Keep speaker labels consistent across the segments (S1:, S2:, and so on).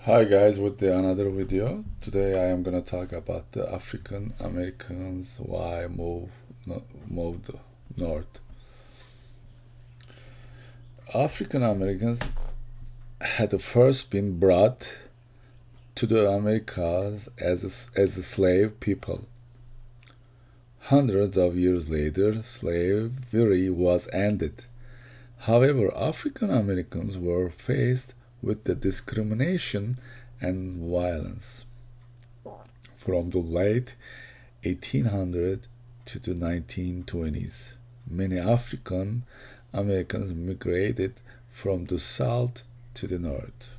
S1: Hi guys, with another video. Today I am gonna talk about the African Americans why moved north. African Americans had first been brought to the Americas as a slave people. Hundreds of years later, slavery was ended. However, African Americans were faced with the discrimination and violence. From the late 1800s to the 1920s, many African Americans migrated from the south to the north.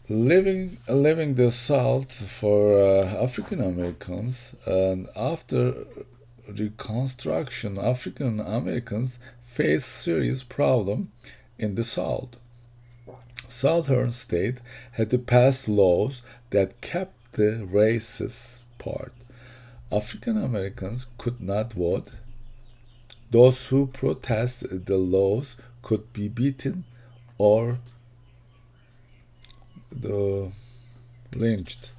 S1: Leaving the south for African Americans, and after Reconstruction, African Americans faced serious problems in the south. Southern states had to pass laws that kept the races apart. African Americans could not vote. Those who protested the laws could be beaten or lynched.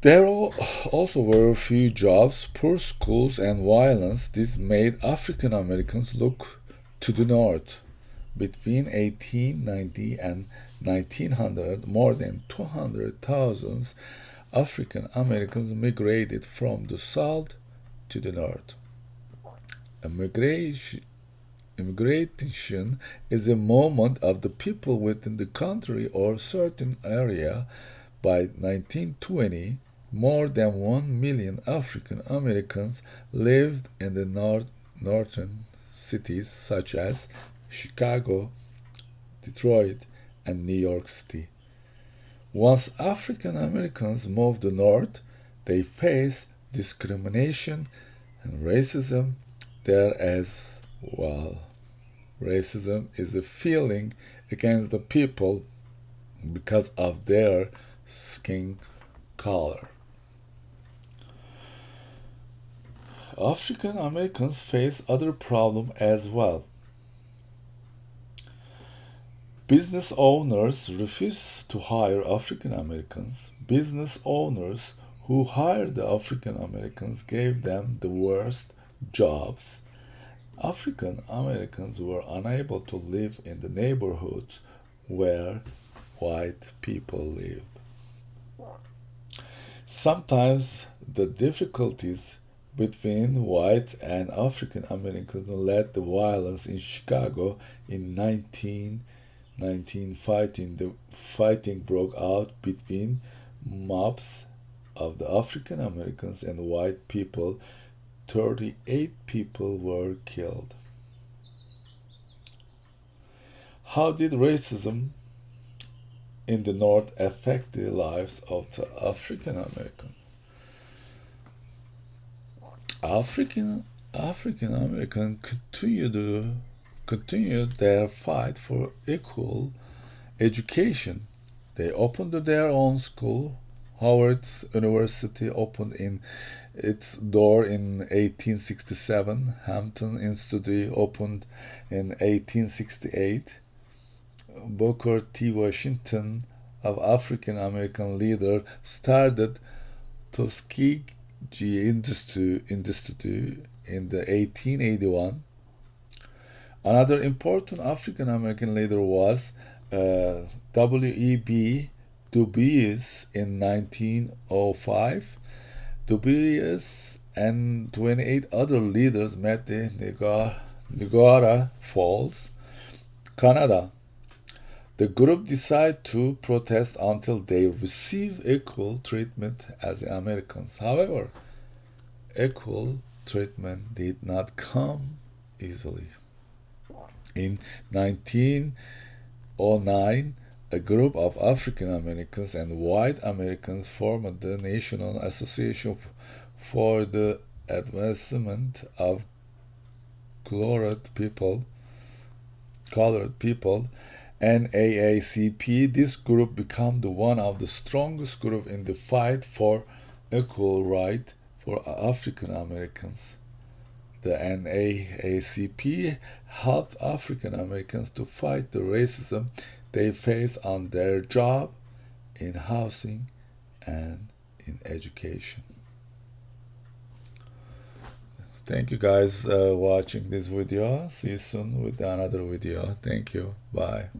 S1: There also were few jobs, poor schools, and violence. This made African Americans look to the north. Between 1890 and 1900, more than 200,000 African Americans migrated from the south to the north. Immigration is a movement of the people within the country or certain area. By 1920, more than 1 million African Americans lived in the northern cities such as Chicago, Detroit, and New York City. Once African Americans moved north, they faced discrimination and racism there as well. Racism is a feeling against the people because of their skin color. African Americans face other problems as well. Business owners refuse to hire African Americans. Business owners who hired the African Americans gave them the worst jobs. African Americans were unable to live in the neighborhoods where white people lived. Sometimes the difficulties between white and African Americans led to violence in Chicago in 1919. Fighting broke out between mobs of the African Americans and white people. 38 people were killed. How did racism in the North affect the lives of the African American? African American continued their fight for equal education. They opened their own school. Howard University opened its door in 1867. Hampton Institute opened in 1868. Booker T. Washington, of African American leader, started Tuskegee Institute in the 1881. Another important African American leader was W.E.B. Du Bois in 1905. Du Bois and 28 other leaders met in Niagara Falls, Canada. The group decided to protest until they receive equal treatment as Americans. However, equal treatment did not come easily. In 1909, a group of African Americans and white Americans formed the National Association for the Advancement of Colored People, NAACP. This group became one of the strongest groups in the fight for equal rights for African Americans. The NAACP helped African Americans to fight the racism they face on their job, in housing, and in education. Thank you guys watching this video. See you soon with another video. Thank you. Bye.